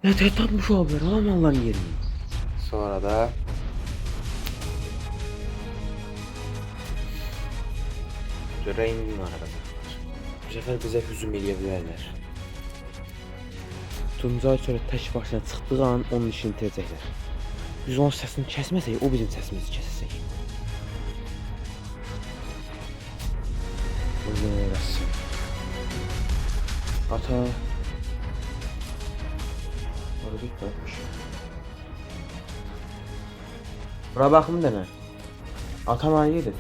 Ne tetapmış o haber alam Allah'ın yerini. Sonra da Rengin arada. Bu sefer bize hücum edebilirler. Tuncay sonra tek başına çıktığı an onun işini bitirecekler. Biz onun sesini kesmesek o bizim sesimizi kesecek. Allah yarasın. Ata. Orada bir bırakmış. Bura bakım dene. Atam ayıydı.